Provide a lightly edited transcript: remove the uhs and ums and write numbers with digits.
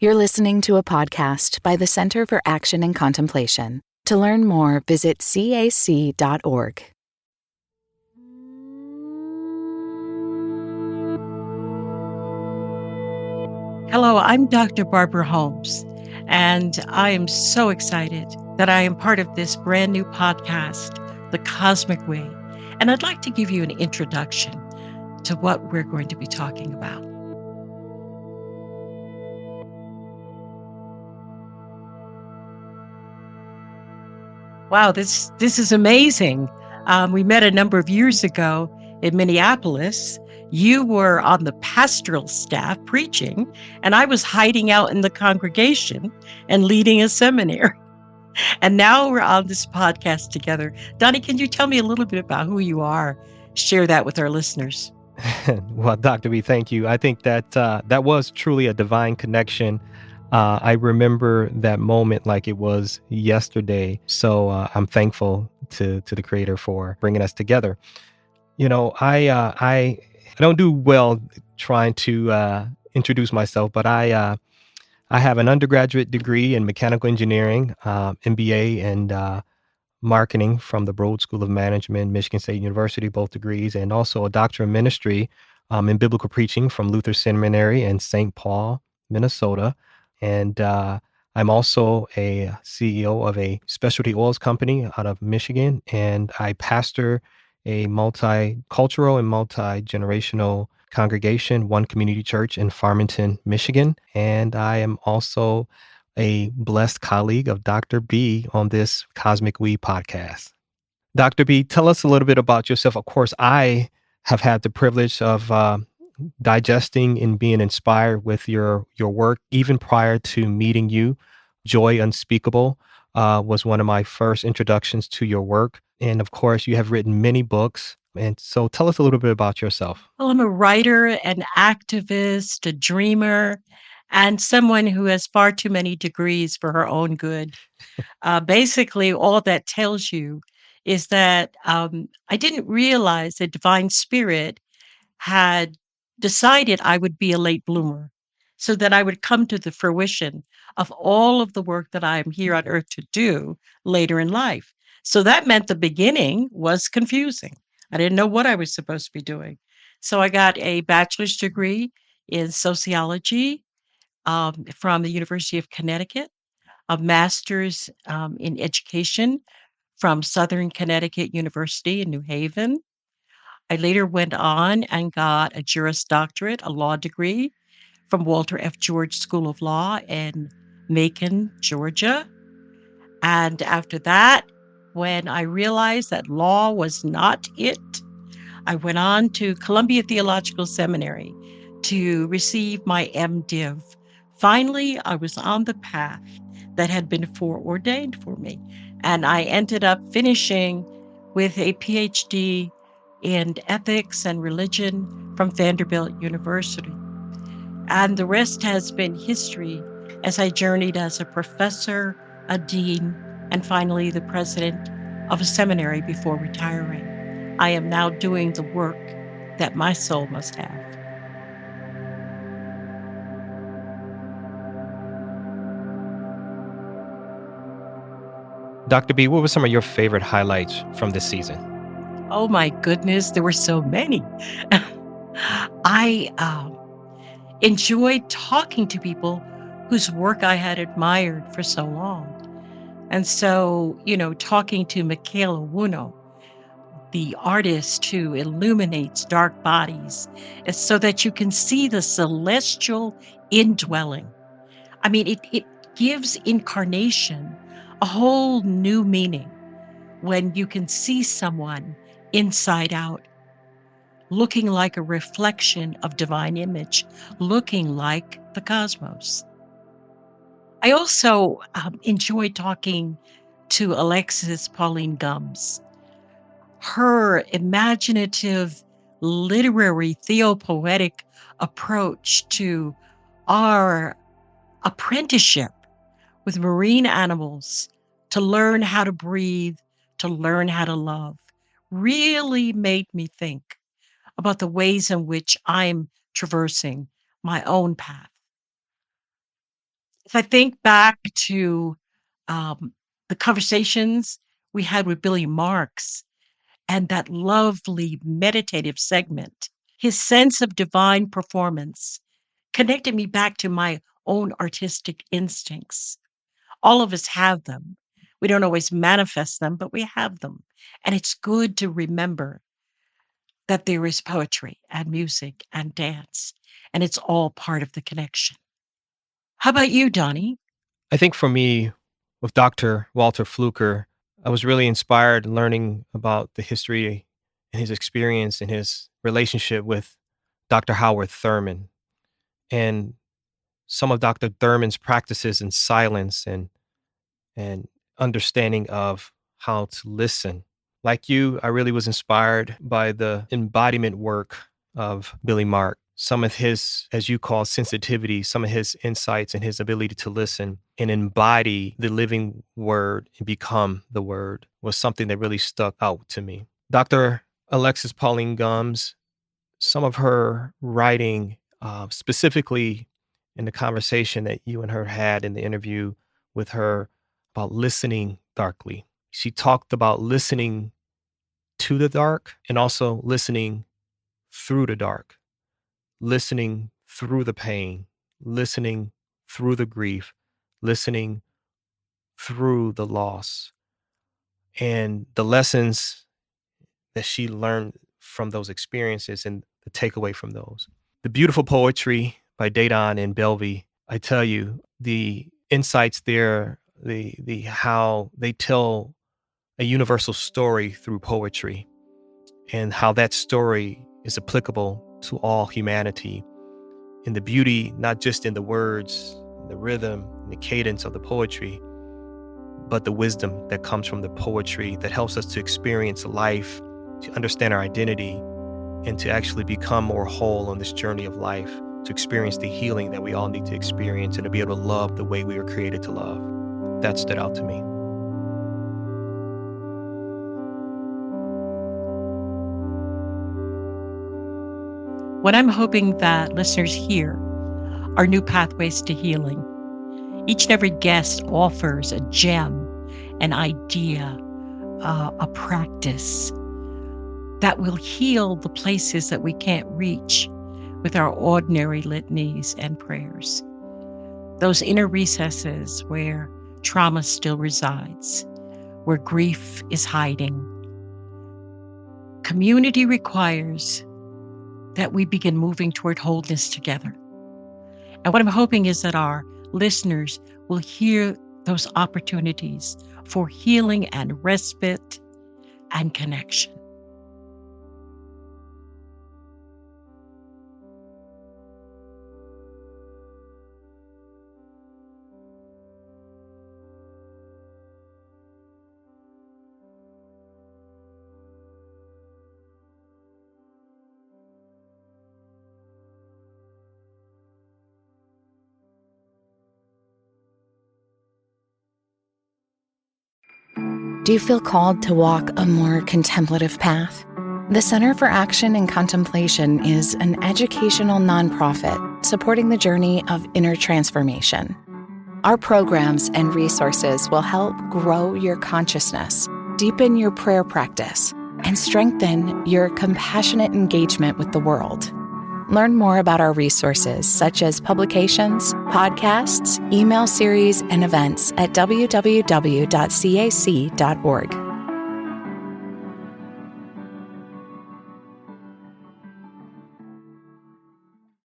You're listening to a podcast by the Center for Action and Contemplation. To learn more, visit cac.org. Hello, I'm Dr. Barbara Holmes, and I am so excited that I am part of this brand new podcast, The Cosmic Way. And I'd like to give you an introduction to what we're going to be talking about. Wow, this is amazing. We met a number of years ago in Minneapolis. You were on the pastoral staff preaching, and I was hiding out in the congregation and leading a seminary. And now we're on this podcast together. Donnie, can you tell me a little bit about who you are? Share that with our listeners. Well, Dr. B, thank you. I think that that was truly a divine connection. I remember that moment like it was yesterday. So I'm thankful to the Creator for bringing us together. You know, I don't do well trying to introduce myself, but I have an undergraduate degree in mechanical engineering, MBA, and marketing from the Broad School of Management, Michigan State University, both degrees, and also a doctorate of ministry in biblical preaching from Luther Seminary in St. Paul, Minnesota. And I'm also a CEO of a specialty oils company out of Michigan, and I pastor a multicultural and multi-generational congregation, One Community Church in Farmington, Michigan. And I am also a blessed colleague of Dr. B on this Cosmic We podcast. Dr. B, tell us a little bit about yourself. Of course, I have had the privilege of digesting and being inspired with your work, even prior to meeting you. Joy Unspeakable was one of my first introductions to your work. And of course, you have written many books. And so tell us a little bit about yourself. Well, I'm a writer, an activist, a dreamer, and someone who has far too many degrees for her own good. Basically, all that tells you is that I didn't realize that Divine Spirit had decided I would be a late bloomer so that I would come to the fruition of all of the work that I am here on earth to do later in life. So that meant the beginning was confusing. I didn't know what I was supposed to be doing. So I got a bachelor's degree in sociology from the University of Connecticut, a master's in education from Southern Connecticut University in New Haven. I later went on and got a Juris Doctorate, a law degree from Walter F. George School of Law in Macon, Georgia. And after that, when I realized that law was not it, I went on to Columbia Theological Seminary to receive my MDiv. Finally, I was on the path that had been foreordained for me. And I ended up finishing with a PhD in ethics and religion from Vanderbilt University. And the rest has been history as I journeyed as a professor, a dean, and finally the president of a seminary before retiring. I am now doing the work that my soul must have. Dr. B, what were some of your favorite highlights from this season? Oh my goodness, there were so many. I enjoyed talking to people whose work I had admired for so long. And so, talking to Michaela Wuno, the artist who illuminates dark bodies, is so that you can see the celestial indwelling. I mean, it gives incarnation a whole new meaning when you can see someone inside out, looking like a reflection of divine image, looking like the cosmos. I also enjoy talking to Alexis Pauline Gumbs. Her imaginative, literary, theopoetic approach to our apprenticeship with marine animals to learn how to breathe, to learn how to love, really made me think about the ways in which I'm traversing my own path. If I think back to the conversations we had with Billy Marks and that lovely meditative segment, his sense of divine performance connected me back to my own artistic instincts. All of us have them. We don't always manifest them, but we have them. And it's good to remember that there is poetry and music and dance, and it's all part of the connection. How about you, Donnie? I think for me, with Dr. Walter Fluker, I was really inspired learning about the history and his experience and his relationship with Dr. Howard Thurman and some of Dr. Thurman's practices in silence and understanding of how to listen. Like you, I really was inspired by the embodiment work of Billy Mark. Some of his, as you call, sensitivity, some of his insights and his ability to listen and embody the living word and become the word was something that really stuck out to me. Dr. Alexis Pauline Gumbs, some of her writing, specifically in the conversation that you and her had in the interview with her about listening darkly. She talked about listening to the dark and also listening through the dark, listening through the pain, listening through the grief, listening through the loss, and the lessons that she learned from those experiences and the takeaway from those. The beautiful poetry by Dedan and Belvey, I tell you, the insights there, the how they tell a universal story through poetry and how that story is applicable to all humanity, and the beauty not just in the words, the rhythm, and the cadence of the poetry, but the wisdom that comes from the poetry that helps us to experience life, to understand our identity, and to actually become more whole on this journey of life, to experience the healing that we all need to experience and to be able to love the way we were created to love. That stood out to me. What I'm hoping that listeners hear are new pathways to healing. Each and every guest offers a gem, an idea, a practice that will heal the places that we can't reach with our ordinary litanies and prayers. Those inner recesses where trauma still resides, where grief is hiding. Community requires that we begin moving toward wholeness together. And what I'm hoping is that our listeners will hear those opportunities for healing and respite and connection. Do you feel called to walk a more contemplative path? The Center for Action and Contemplation is an educational nonprofit supporting the journey of inner transformation. Our programs and resources will help grow your consciousness, deepen your prayer practice, and strengthen your compassionate engagement with the world. Learn more about our resources, such as publications, podcasts, email series, and events at www.cac.org.